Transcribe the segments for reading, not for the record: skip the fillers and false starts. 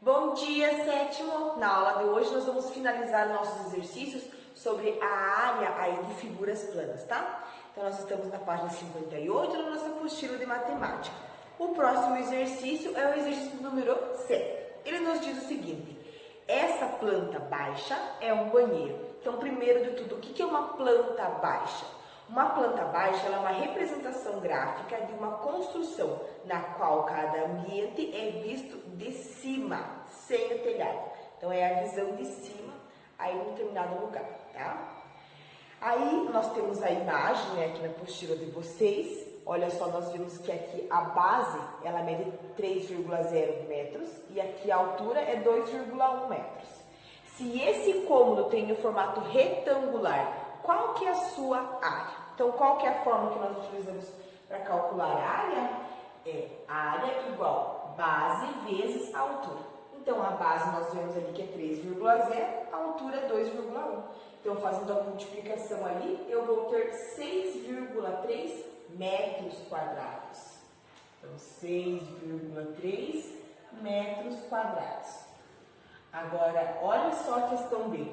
Bom dia, sétimo! Na aula de hoje nós vamos finalizar nossos exercícios sobre a área aí de figuras planas, tá? Então nós estamos na página 58 da nossa apostila de matemática. O próximo exercício é o exercício número 7. Ele nos diz o seguinte: essa planta baixa é um banheiro. Então, primeiro de tudo, o que é uma planta baixa? Uma planta baixa é uma representação gráfica de uma construção na qual cada ambiente é visto de cima, sem o telhado. Então, é a visão de cima aí em um determinado lugar, tá? Aí, nós temos a imagem, né, aqui na apostila de vocês. Olha só, nós vimos que aqui a base, ela mede 3,0 metros e aqui a altura é 2,1 metros. Se esse cômodo tem o formato retangular, qual que é a sua área? Então, qual que é a forma que nós utilizamos para calcular a área? É área igual base vezes a altura. Então, a base nós vemos ali que é 3,0, a altura é 2,1. Então, fazendo a multiplicação ali, eu vou ter 6,3 metros quadrados. Então, 6,3 metros quadrados. Agora, olha só a questão B.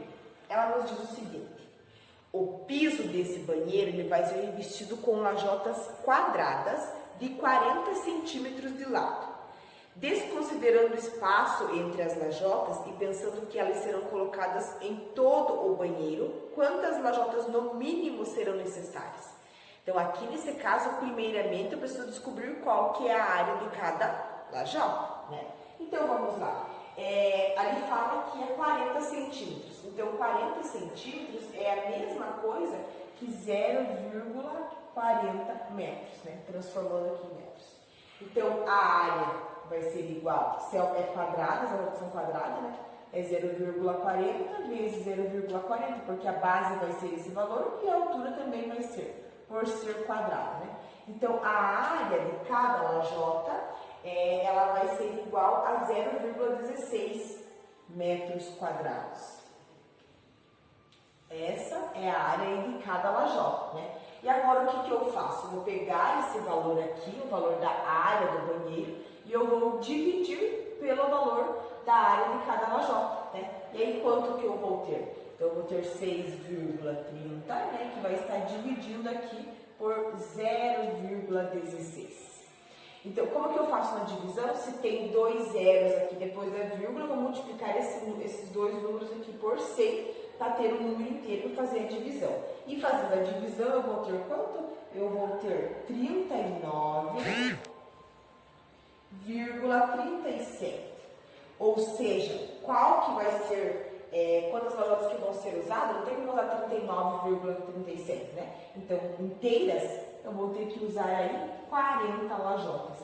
Ela nos diz o seguinte: o piso desse banheiro ele vai ser revestido com lajotas quadradas de 40 centímetros de lado. Desconsiderando o espaço entre as lajotas e pensando que elas serão colocadas em todo o banheiro, quantas lajotas no mínimo serão necessárias? Então, aqui nesse caso, primeiramente, eu preciso descobrir qual que é a área de cada lajota, né? Então, vamos lá. Ali fala que é 40 centímetros. Então, 40 centímetros é a mesma coisa que 0,40 metros, né? Transformando aqui em metros. Então, a área vai ser igual, se é quadrada, as lajotas são quadradas, né? É 0,40 vezes 0,40, porque a base vai ser esse valor e a altura também vai ser, por ser quadrada, né? Então, a área de cada lajota ela vai ser igual a 0,16 metros quadrados. Essa é a área de cada lajota, né? E agora o que eu faço? Eu vou pegar esse valor aqui, o valor da área do banheiro, e eu vou dividir pelo valor da área de cada lajota, né? E aí quanto que eu vou ter? Então eu vou ter 6,30, né? Que vai estar dividindo aqui por 0,16. Então, como que eu faço uma divisão? Se tem dois zeros aqui depois da vírgula, eu vou multiplicar esses dois números aqui por 100 para ter um número inteiro para fazer a divisão. E fazendo a divisão, eu vou ter quanto? Eu vou ter 39,37. Ou seja, qual que vai ser, quantas lajotas que vão ser usadas? Não tem como usar 39,37, né? Então, inteiras, eu vou ter que usar aí 40 lajotas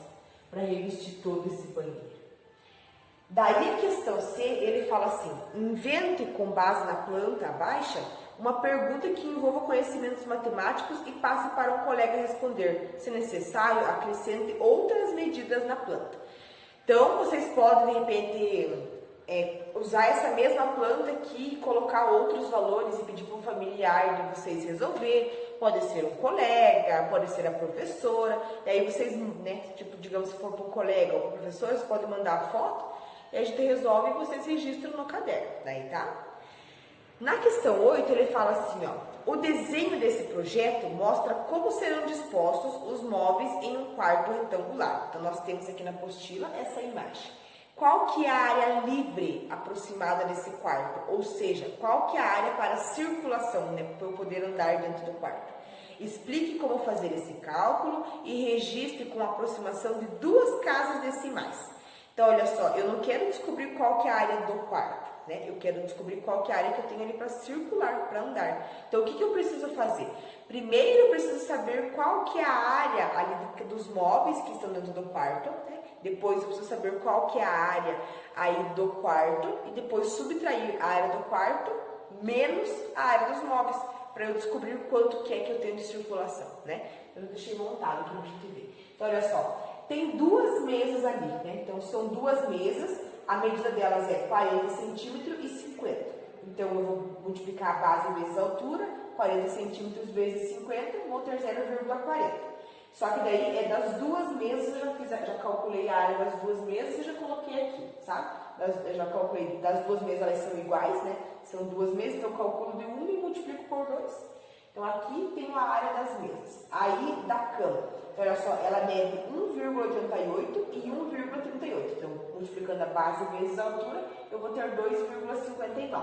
para revestir todo esse banheiro. Daí a questão C, ele fala assim: invente com base na planta baixa uma pergunta que envolva conhecimentos matemáticos e passe para um colega responder. Se necessário, acrescente outras medidas na planta. Então, vocês podem, de repente, usar essa mesma planta aqui e colocar outros valores e pedir para um familiar de vocês resolver. Pode ser um colega, pode ser a professora. E aí vocês, né, tipo, digamos, se for para um colega ou para o professor, vocês podem mandar a foto e a gente resolve e vocês registram no caderno. Daí, tá? Na questão 8, ele fala assim, ó: o desenho desse projeto mostra como serão dispostos os móveis em um quarto retangular. Então, nós temos aqui na apostila essa imagem. Qual que é a área livre aproximada desse quarto? Ou seja, qual que é a área para circulação, né, para eu poder andar dentro do quarto? Explique como fazer esse cálculo e registre com aproximação de 2 casas decimais. Então, olha só, eu não quero descobrir qual que é a área do quarto, né? Eu quero descobrir qual que é a área que eu tenho ali para circular, para andar. Então, o que eu preciso fazer? Primeiro, eu preciso saber qual que é a área ali dos móveis que estão dentro do quarto, né? Depois, eu preciso saber qual que é a área aí do quarto e depois subtrair a área do quarto menos a área dos móveis, para eu descobrir quanto que é que eu tenho de circulação, né? Eu deixei montado aqui para a gente ver. Então, olha só. Tem 2 mesas ali, né? Então, são 2 mesas, a medida delas é 40 centímetros e 50. Então, eu vou multiplicar a base vezes a altura, 40 centímetros vezes 50, vou ter 0,40. Só que daí é das duas mesas, já calculei a área das duas mesas e já coloquei aqui, sabe? Eu já calculei, das duas mesas elas são iguais, né? São duas mesas, então eu calculo de 1 e multiplico por 2. Então aqui tenho a área das mesas. Aí da cama, então olha só, ela mede 1,88 e 1,38. Então multiplicando a base vezes a altura, eu vou ter 2,59.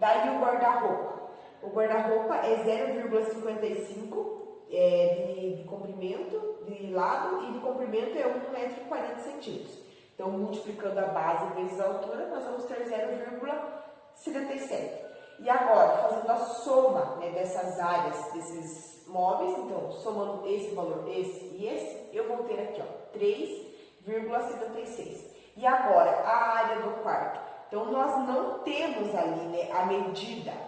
Daí o guarda-roupa. O guarda-roupa é 0,55 de comprimento de lado e de comprimento é 1,40 m. Então, multiplicando a base vezes a altura, nós vamos ter 0,77. E agora, fazendo a soma, né, dessas áreas, desses móveis, então, somando esse valor, esse e esse, eu vou ter aqui, ó, 3,76. E agora, a área do quarto. Então, nós não temos ali, né, a medida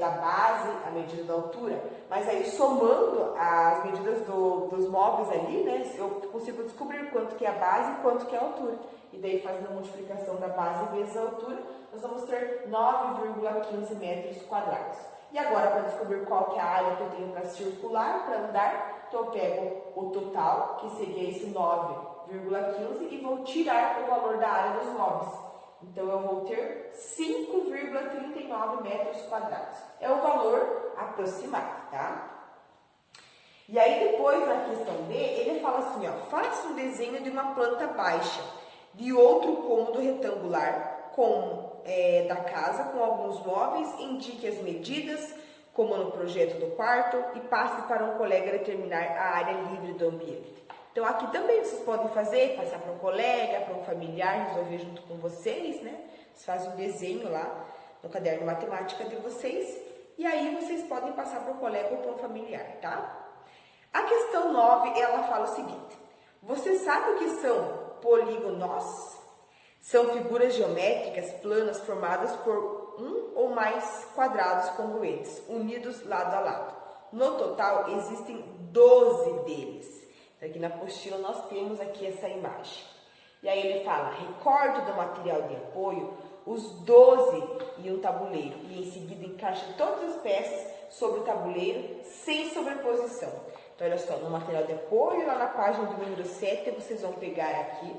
da base, a medida da altura, mas aí somando as medidas dos móveis ali, né, eu consigo descobrir quanto que é a base e quanto que é a altura. E daí, fazendo a multiplicação da base vezes a altura, nós vamos ter 9,15 metros quadrados. E agora, para descobrir qual que é a área que eu tenho para circular, para andar, então eu pego o total, que seria esse 9,15, e vou tirar o valor da área dos móveis. Então, eu vou ter 5,39 metros quadrados. É o valor aproximado, tá? E aí, depois, na questão B, ele fala assim, ó, faça um desenho de uma planta baixa de outro cômodo retangular da casa com alguns móveis, indique as medidas, como no projeto do quarto, e passe para um colega determinar a área livre do ambiente. Então, aqui também vocês podem fazer, passar para um colega, para um familiar, resolver junto com vocês, né? Vocês fazem um desenho lá no caderno de matemática de vocês, e aí vocês podem passar para um colega ou para um familiar, tá? A questão 9, ela fala o seguinte, você sabe o que são polígonos? São figuras geométricas planas formadas por um ou mais quadrados congruentes, unidos lado a lado. No total, existem 12 deles. Aqui na apostila nós temos aqui essa imagem. E aí ele fala, recorte do material de apoio os 12 em um tabuleiro e em seguida encaixe todas as peças sobre o tabuleiro sem sobreposição. Então olha só, no material de apoio, lá na página do número 7, vocês vão pegar aqui,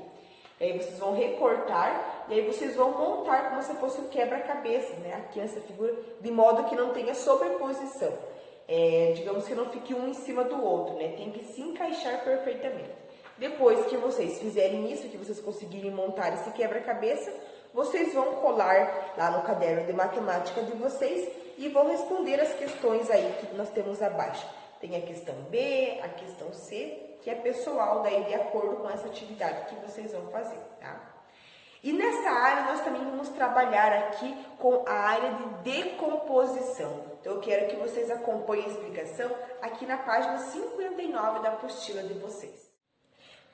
e aí vocês vão recortar e aí vocês vão montar como se fosse um quebra-cabeça, né? Aqui nessa figura, de modo que não tenha sobreposição. Digamos que não fique um em cima do outro, né? Tem que se encaixar perfeitamente. Depois que vocês fizerem isso, que vocês conseguirem montar esse quebra-cabeça, vocês vão colar lá no caderno de matemática de vocês e vão responder as questões aí que nós temos abaixo. Tem a questão B, a questão C, que é pessoal daí de acordo com essa atividade que vocês vão fazer, tá? E nessa área nós também vamos trabalhar aqui com a área de decomposição. Então eu quero que vocês acompanhem a explicação aqui na página 59 da apostila de vocês.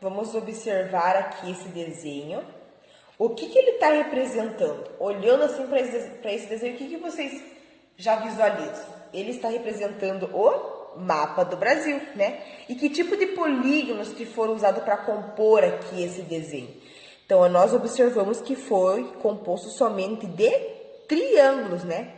Vamos observar aqui esse desenho. O que ele está representando? Olhando assim para esse desenho, o que vocês já visualizam? Ele está representando o mapa do Brasil, né? E que tipo de polígonos que foram usados para compor aqui esse desenho? Então, nós observamos que foi composto somente de triângulos, né?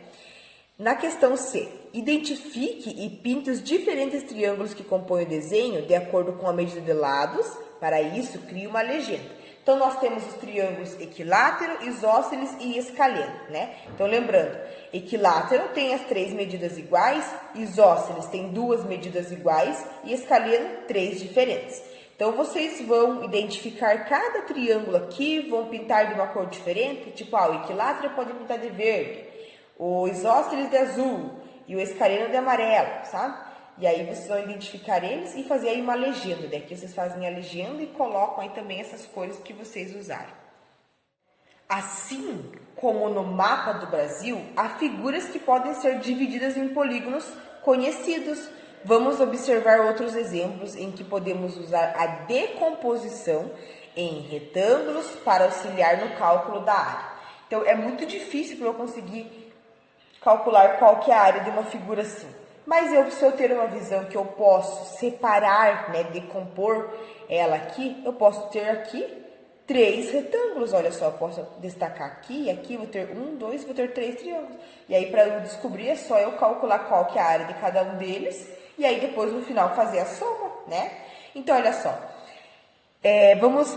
Na questão C, identifique e pinte os diferentes triângulos que compõem o desenho de acordo com a medida de lados. Para isso, crie uma legenda. Então, nós temos os triângulos equilátero, isósceles e escaleno, né? Então, lembrando, equilátero tem as 3 medidas iguais, isósceles tem 2 medidas iguais e escaleno 3 diferentes. Então, vocês vão identificar cada triângulo aqui, vão pintar de uma cor diferente, tipo, o equilátero pode pintar de verde, o isósceles de azul e o escaleno de amarelo, sabe? E aí vocês vão identificar eles e fazer aí uma legenda. Daqui vocês fazem a legenda e colocam aí também essas cores que vocês usaram. Assim como no mapa do Brasil, há figuras que podem ser divididas em polígonos conhecidos. Vamos observar outros exemplos em que podemos usar a decomposição em retângulos para auxiliar no cálculo da área. Então, é muito difícil para eu conseguir calcular qual que é a área de uma figura assim. Mas se eu ter uma visão que eu posso separar, né, decompor ela aqui, eu posso ter aqui 3 retângulos. Olha só, eu posso destacar aqui e aqui, vou ter 1, 2, vou ter 3 triângulos. E aí, para eu descobrir, é só eu calcular qual que é a área de cada um deles e aí depois no final fazer a soma, né? Então, olha só.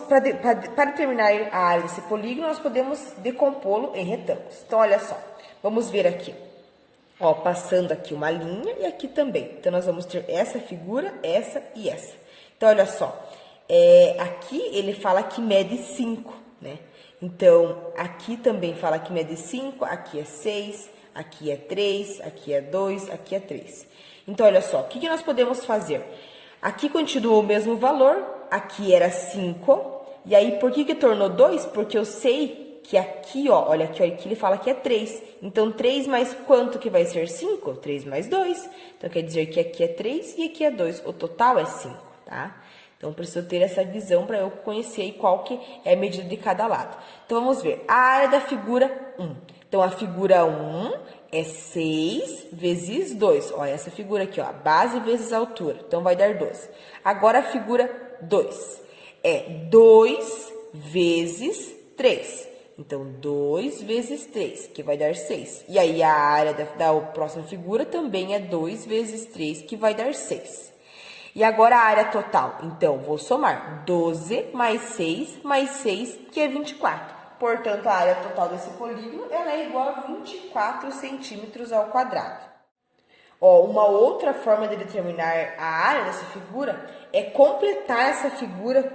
Para determinar a área desse polígono, nós podemos decompô-lo em retângulos. Então, olha só. Vamos ver aqui. Ó, passando aqui uma linha e aqui também. Então, nós vamos ter essa figura, essa e essa. Então, olha só. Aqui ele fala que mede 5, né? Então, aqui também fala que mede 5, aqui é 6, aqui é 3, aqui é 2, aqui é 3. Então, olha só, o que nós podemos fazer? Aqui continua o mesmo valor, aqui era 5, e aí por que tornou 2? Porque eu sei que aqui, ó, olha aqui, ele fala que é 3. Então, 3 mais quanto que vai ser 5? 3 mais 2. Então, quer dizer que aqui é 3 e aqui é 2. O total é 5, tá? Então, preciso ter essa visão para eu conhecer qual que é a medida de cada lado. Então, vamos ver. A área da figura 1. Então, a figura 1 é 6 vezes 2. Olha essa figura aqui, ó. Base vezes altura. Então, vai dar 12. Agora, a figura 2 é 2 vezes 3. Então, 2 vezes 3, que vai dar 6. E aí, a área da próxima figura também é 2 vezes 3, que vai dar 6. E agora a área total. Então, vou somar 12 mais 6, que é 24. Portanto, a área total desse polígono ela é igual a 24 centímetros ao quadrado. Ó, uma outra forma de determinar a área dessa figura é completar essa figura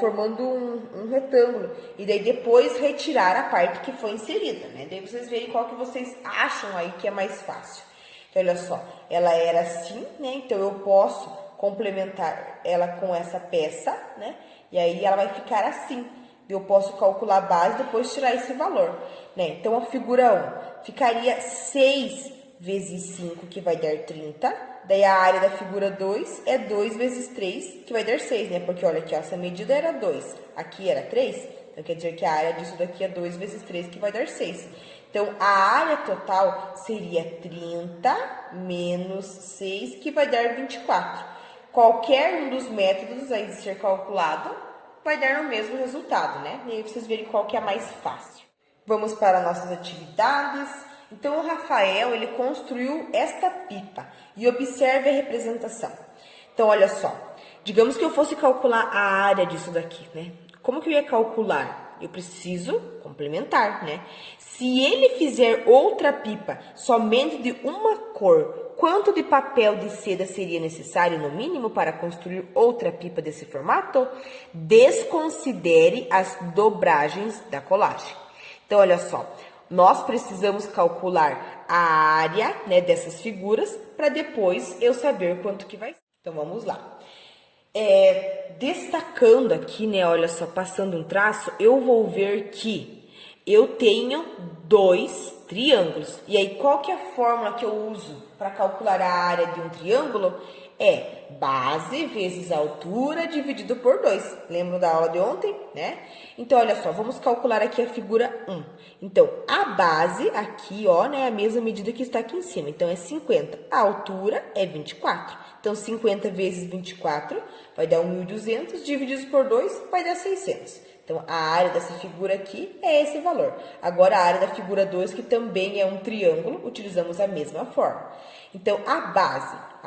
formando um retângulo. E daí depois retirar a parte que foi inserida, né? Daí vocês veem qual que vocês acham aí que é mais fácil. Então, olha só, ela era assim, né? Então, eu posso complementar ela com essa peça, né? E aí, ela vai ficar assim. Eu posso calcular a base e depois tirar esse valor, né? Então, a figura 1 ficaria 6 vezes 5, que vai dar 30. Daí, a área da figura 2 é 2 vezes 3, que vai dar 6, né? Porque, olha aqui, ó, essa medida era 2, aqui era 3. Então, quer dizer que a área disso daqui é 2 vezes 3, que vai dar 6. Então, a área total seria 30 menos 6, que vai dar 24. Qualquer um dos métodos aí de ser calculado vai dar o mesmo resultado, né? E aí vocês verem qual que é a mais fácil. Vamos para nossas atividades. Então, o Rafael, ele construiu esta pipa e observe a representação. Então, olha só. Digamos que eu fosse calcular a área disso daqui, né? Como que eu ia calcular? Eu preciso complementar, né? Se ele fizer outra pipa somente de uma cor, quanto de papel de seda seria necessário, no mínimo, para construir outra pipa desse formato? Desconsidere as dobragens da colagem. Então, olha só. Nós precisamos calcular a área, né, dessas figuras para depois eu saber quanto que vai ser. Então, vamos lá. Destacando aqui, né, olha só, passando um traço, eu vou ver que eu tenho 2 triângulos. E aí, qual que é a fórmula que eu uso para calcular a área de um triângulo? É base vezes altura dividido por 2. Lembram da aula de ontem, né? Então, olha só, vamos calcular aqui a figura 1. Então, a base aqui, ó, né, é a mesma medida que está aqui em cima. Então, é 50. A altura é 24. Então, 50 vezes 24 vai dar 1.200, divididos por 2 vai dar 600. Então, a área dessa figura aqui é esse valor. Agora, a área da figura 2, que também é um triângulo, utilizamos a mesma forma. Então, a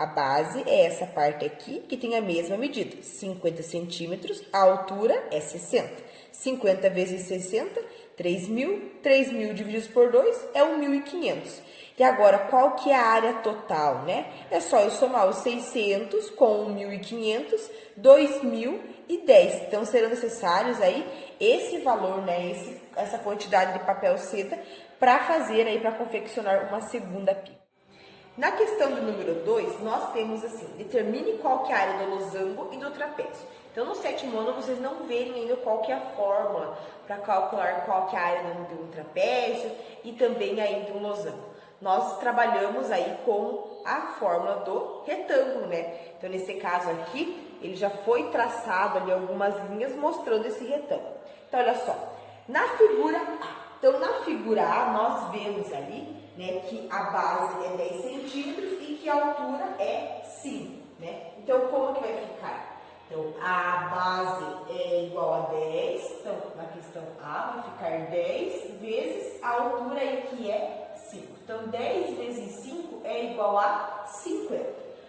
base é essa parte aqui, que tem a mesma medida, 50 centímetros, a altura é 60. 50 vezes 60, 3.000. 3.000 divididos por 2 é 1.500. E agora, qual que é a área total, né? É só eu somar os 600 com 1.500, 2.010. Então, serão necessários aí esse valor, né? Essa quantidade de papel seda para fazer aí, para confeccionar uma segunda pipa. Na questão do número 2, nós temos assim, determine qual que é a área do losango e do trapézio. Então, no 7º ano, vocês não verem ainda qual que é a fórmula para calcular qual que é a área de um trapézio e também aí de um losango. Nós trabalhamos aí com a fórmula do retângulo, né? Então, nesse caso aqui, ele já foi traçado ali algumas linhas mostrando esse retângulo. Então, olha só, na figura A. Então, na figura A, nós vemos ali, né, que a base é 10 centímetros e que a altura é 5, né? Então, como que vai ficar? Então, a base é igual a 10, então, na questão A, vai ficar 10 vezes a altura aí, que é 5. Então, 10 vezes 5 é igual a 50.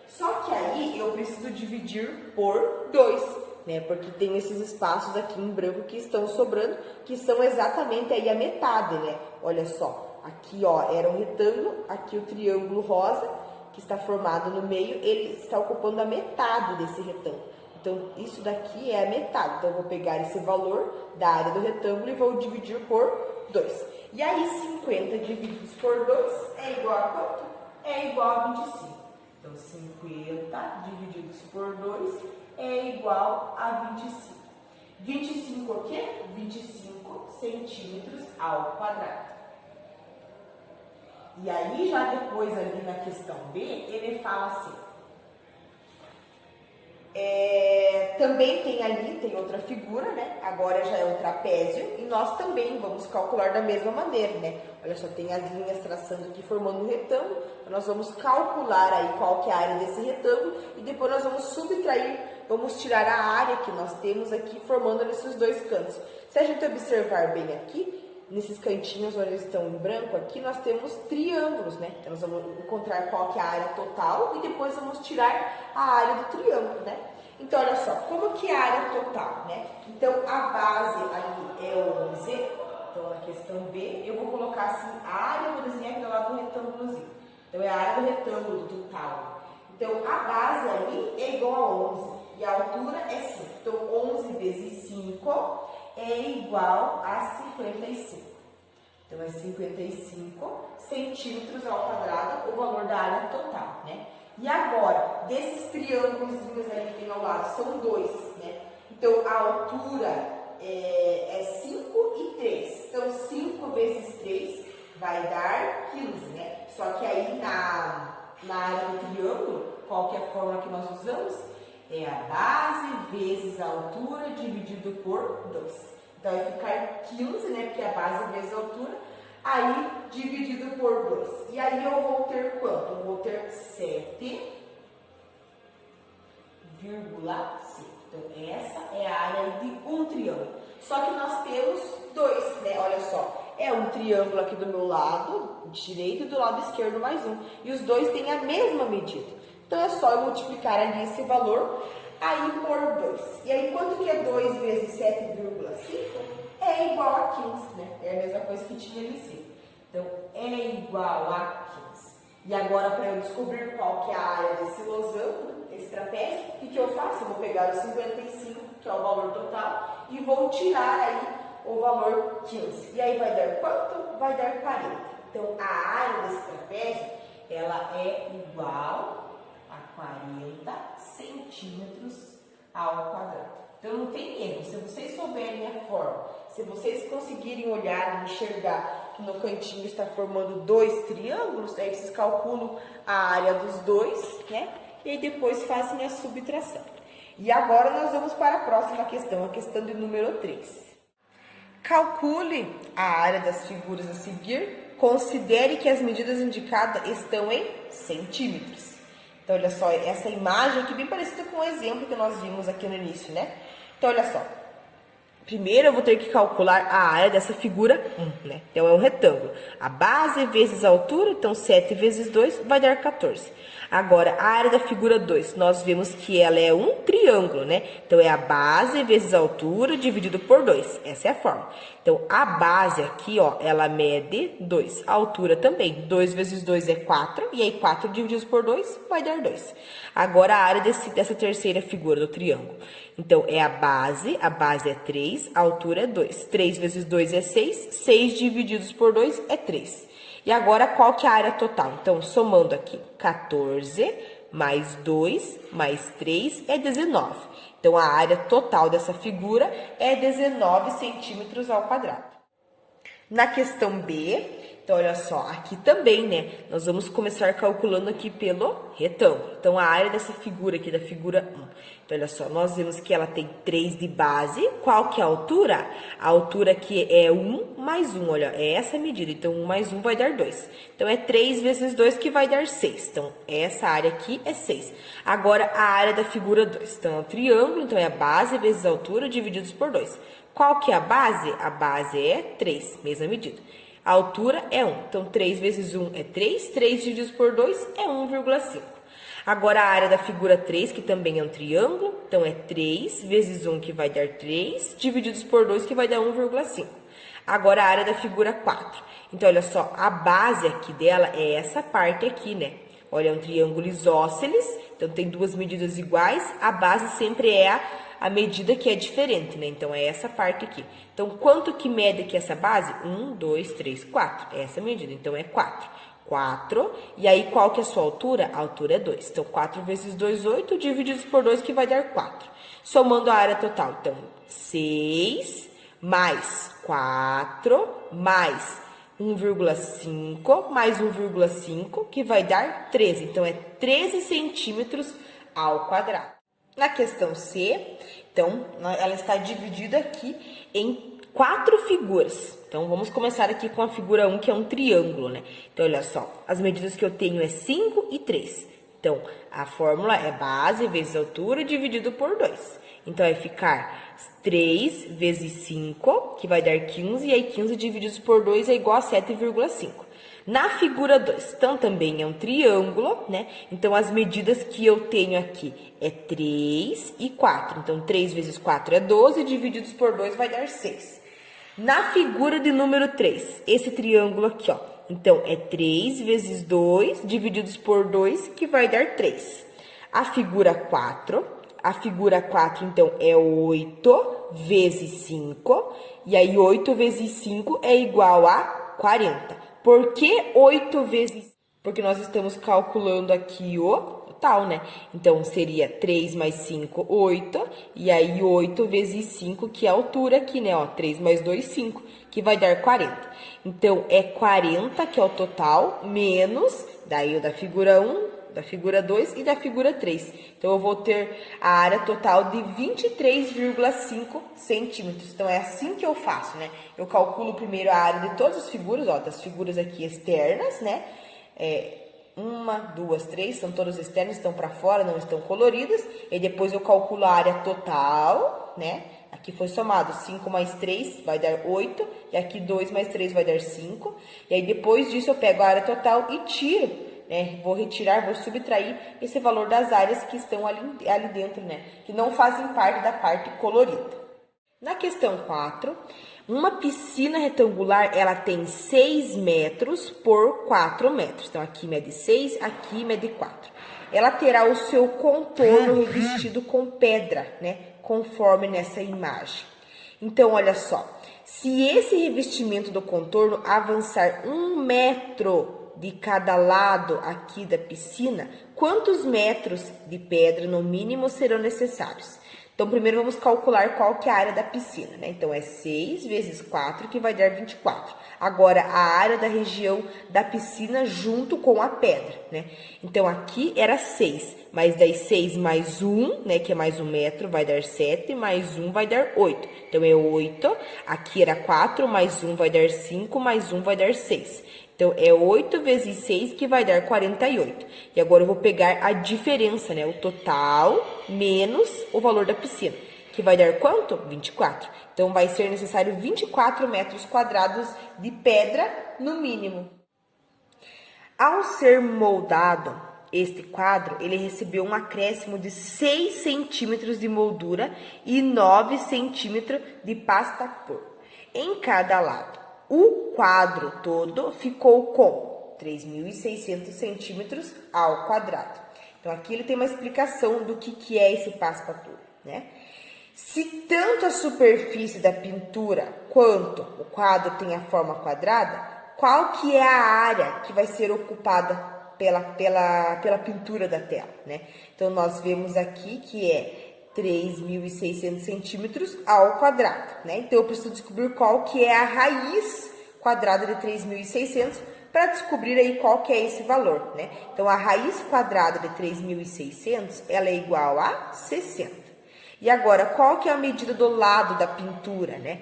Só que aí eu preciso dividir por 2, né? Porque tem esses espaços aqui em branco que estão sobrando, que são exatamente aí a metade, né? Olha só, aqui ó, era um retângulo, aqui o triângulo rosa, que está formado no meio, ele está ocupando a metade desse retângulo. Então, isso daqui é a metade. Então, eu vou pegar esse valor da área do retângulo e vou dividir por 2. E aí, 50 divididos por 2 é igual a quanto? É igual a 25. Então, 50 divididos por 2 é igual a 25. 25 o quê? 25 centímetros ao quadrado. E aí, já depois ali na questão B, ele fala assim, também tem outra figura, né? Agora já é um trapézio, e nós também vamos calcular da mesma maneira, né? Olha só, tem as linhas traçando aqui formando um retângulo, então nós vamos calcular aí qual que é a área desse retângulo, e depois nós vamos subtrair, vamos tirar a área que nós temos aqui formando nesses dois cantos. Se a gente observar bem aqui, nesses cantinhos onde eles estão em branco, aqui nós temos triângulos, né? Então, nós vamos encontrar qual que é a área total e depois vamos tirar a área do triângulo, né? Então, olha só, como que é a área total, né? Então, a base ali é 11, então na questão B, eu vou colocar assim, a área, eu vou desenhar aqui do lado do retângulozinho. Então, é a área do retângulo, do total. Então, a base ali é igual a 11 e a altura é 5. Então, 11 vezes 5 é igual a 55. Então, é 55 centímetros ao quadrado o valor da área total, né? E agora, desses triângulos aí que tem ao lado, são 2, né? Então, a altura é 5 e 3. Então, 5 vezes 3 vai dar 15, né? Só que aí na área do triângulo, qual que é a fórmula que nós usamos? É a base vezes a altura dividido por 2. Então, vai ficar 15, né? Porque é a base vezes a altura. Aí, dividido por 2. E aí, eu vou ter quanto? Eu vou ter 7,5. Então, essa é a área de um triângulo. Só que nós temos 2, né? Olha só. É um triângulo aqui do meu lado direito e do lado esquerdo mais um. E os dois têm a mesma medida. Então, é só eu multiplicar ali esse valor aí por 2. E aí, quanto que é 2 vezes 7,5? É igual a 15, né? É a mesma coisa que tinha ali em cima. Então, é igual a 15. E agora, para eu descobrir qual que é a área desse losango, desse trapézio, o que eu faço? Eu vou pegar o 55, que é o valor total, e vou tirar aí o valor 15. E aí, vai dar quanto? Vai dar 40. Então, a área desse trapézio, ela é igual a 40 centímetros ao quadrado. Então, não tem erro. Se vocês souberem a forma, se vocês conseguirem olhar e enxergar que no cantinho está formando 2 triângulos, aí vocês calculam a área dos dois, né? E aí depois fazem a subtração. E agora nós vamos para a próxima questão, a questão de número 3. Calcule a área das figuras a seguir, considere que as medidas indicadas estão em centímetros. Então, olha só, essa imagem aqui bem parecida com o exemplo que nós vimos aqui no início, né? Então, olha só. Primeiro, eu vou ter que calcular a área dessa figura 1, né? Então, é um retângulo. A base vezes a altura, então 7 vezes 2 vai dar 14. Agora, a área da figura 2, nós vemos que ela é um triângulo, né? Então, é a base vezes a altura dividido por 2. Essa é a forma. Então, a base aqui, ó, ela mede 2. A altura também. 2 vezes 2 é 4. E aí, 4 divididos por 2 vai dar 2. Agora, a área dessa terceira figura do triângulo. Então, é a base é 3, a altura é 2. 3 vezes 2 é 6. 6 divididos por 2 é 3. E agora, qual que é a área total? Então, somando aqui, 14 mais 2 mais 3 é 19. Então, a área total dessa figura é 19 centímetros ao quadrado. Na questão B, então, olha só, aqui também, né, nós vamos começar calculando aqui pelo retângulo. Então, a área dessa figura aqui, da figura 1. Então, olha só, nós vemos que ela tem 3 de base. Qual que é a altura? A altura aqui é 1 mais 1, olha, é essa a medida. Então, 1 mais 1 vai dar 2. Então, é 3 vezes 2 que vai dar 6. Então, essa área aqui é 6. Agora, a área da figura 2. Então, é um triângulo, então é a base vezes a altura divididos por 2. Qual que é a base? A base é 3, mesma medida. A altura é 1. Então, 3 vezes 1 é 3. 3 divididos por 2 é 1,5. Agora a área da figura 3, que também é um triângulo, então é 3 vezes 1, que vai dar 3, divididos por 2, que vai dar 1,5. Agora a área da figura 4. Então, olha só, a base aqui dela é essa parte aqui, né? Olha, é um triângulo isósceles, então tem duas medidas iguais, a base sempre é a medida que é diferente, né? Então, é essa parte aqui. Então, quanto que mede aqui essa base? 1, 2, 3, 4. É essa medida, então é 4. 4, e aí qual que é a sua altura? A altura é 2. Então, 4 vezes 2, 8, divididos por 2, que vai dar 4. Somando a área total, então, 6 mais 4 mais 1,5 mais 1,5, que vai dar 13. Então, é 13 centímetros ao quadrado. Na questão C, então, ela está dividida aqui em 4 figuras. Então, vamos começar aqui com a figura 1, que é um triângulo, né? Então, olha só, as medidas que eu tenho é 5 e 3. Então, a fórmula é base vezes altura dividido por 2. Então, vai ficar 3 vezes 5, que vai dar 15, e aí 15 divididos por 2 é igual a 7,5. Na figura 2, então também é um triângulo, né? Então, as medidas que eu tenho aqui é 3 e 4. Então, 3 vezes 4 é 12, divididos por 2 vai dar 6. Na figura de número 3, esse triângulo aqui, ó. Então, é 3 vezes 2, divididos por 2, que vai dar 3. A figura 4, então, é 8 vezes 5, e aí 8 vezes 5 é igual a 40. Por que 8 vezes? Porque nós estamos calculando aqui o total, né? Então, seria 3 mais 5, 8. E aí, 8 vezes 5, que é a altura aqui, né? Ó, 3 mais 2, 5, que vai dar 40. Então, é 40, que é o total, menos, daí o da figura 1, da figura 2 e da figura 3. Então, eu vou ter a área total de 23,5 centímetros. Então, é assim que eu faço, né? Eu calculo primeiro a área de todas as figuras, ó, das figuras aqui externas, né? 1, 2, 3, são todas externas, estão para fora, não estão coloridas. E depois eu calculo a área total, né? Aqui foi somado 5 mais 3 vai dar 8. E aqui 2 mais 3 vai dar 5. E aí, depois disso, eu pego a área total e tiro. Né? Vou retirar, vou subtrair esse valor das áreas que estão ali dentro, né? Que não fazem parte da parte colorida. Na questão 4, uma piscina retangular, ela tem 6 metros por 4 metros. Então, aqui mede 6, aqui mede 4. Ela terá o seu contorno revestido com pedra, né? Conforme nessa imagem. Então, olha só. Se esse revestimento do contorno avançar 1 metro de cada lado aqui da piscina, quantos metros de pedra, no mínimo, serão necessários? Então, primeiro vamos calcular qual que é a área da piscina, né? Então, é 6 vezes 4, que vai dar 24. Agora, a área da região da piscina junto com a pedra, né? Então, aqui era 6, mas daí 6 mais 1, né? Que é mais 1 metro, vai dar 7, mais 1 vai dar 8. Então, é 8, aqui era 4, mais 1 vai dar 5, mais 1 vai dar 6. Então, é 8 vezes 6, que vai dar 48. E agora eu vou pegar a diferença, né? O total menos o valor da piscina, que vai dar quanto? 24. Então, vai ser necessário 24 metros quadrados de pedra, no mínimo. Ao ser moldado, este quadro, ele recebeu um acréscimo de 6 centímetros de moldura e 9 centímetros de pasta cor em cada lado. O quadro todo ficou com 3.600 centímetros ao quadrado. Então, aqui ele tem uma explicação do que é esse passepartout, né? Se tanto a superfície da pintura quanto o quadro tem a forma quadrada, qual que é a área que vai ser ocupada pela pintura da tela, né? Então, nós vemos aqui que é 3.600 centímetros ao quadrado, né? Então, eu preciso descobrir qual que é a raiz quadrada de 3.600 para descobrir aí qual que é esse valor, né? Então, a raiz quadrada de 3.600, ela é igual a 60. E agora, qual que é a medida do lado da pintura, né?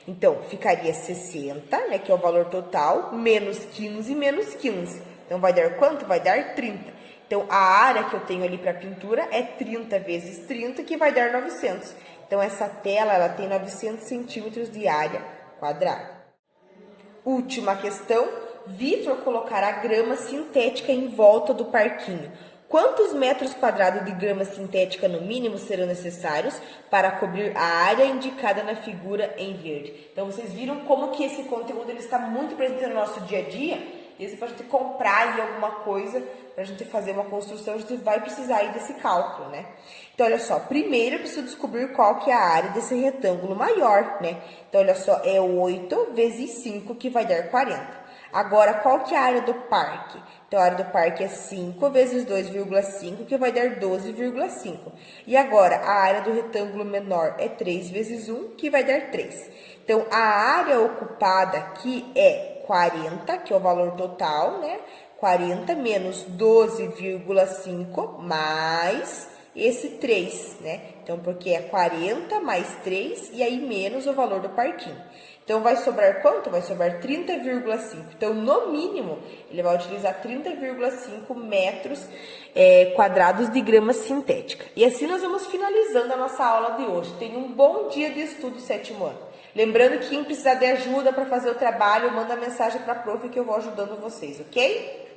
Então, ficaria 60, né? Que é o valor total, menos 15, menos 15. Então, vai dar quanto? Vai dar 30. Então, a área que eu tenho ali para pintura é 30 vezes 30, que vai dar 900. Então, essa tela, ela tem 900 centímetros de área quadrada. Última questão. Vitor colocará grama sintética em volta do parquinho. Quantos metros quadrados de grama sintética no mínimo serão necessários para cobrir a área indicada na figura em verde? Então, vocês viram como que esse conteúdo ele está muito presente no nosso dia a dia? E para a gente comprar aí alguma coisa, para a gente fazer uma construção, a gente vai precisar aí desse cálculo, né? Então, olha só, primeiro eu preciso descobrir qual que é a área desse retângulo maior, né? Então, olha só, é 8 vezes 5 que vai dar 40. Agora, qual que é a área do parque? Então, a área do parque é 5 vezes 2,5, que vai dar 12,5. E agora, a área do retângulo menor é 3 vezes 1, que vai dar 3. Então, a área ocupada aqui é 40, que é o valor total, né? 40 menos 12,5 mais esse 3, né? Então, porque é 40 mais 3 e aí menos o valor do parquinho. Então, vai sobrar quanto? Vai sobrar 30,5. Então, no mínimo, ele vai utilizar 30,5 metros quadrados de grama sintética. E assim nós vamos finalizando a nossa aula de hoje. Tenha um bom dia de estudo, 7º ano. Lembrando que quem precisar de ajuda para fazer o trabalho, manda mensagem para a prof que eu vou ajudando vocês, ok?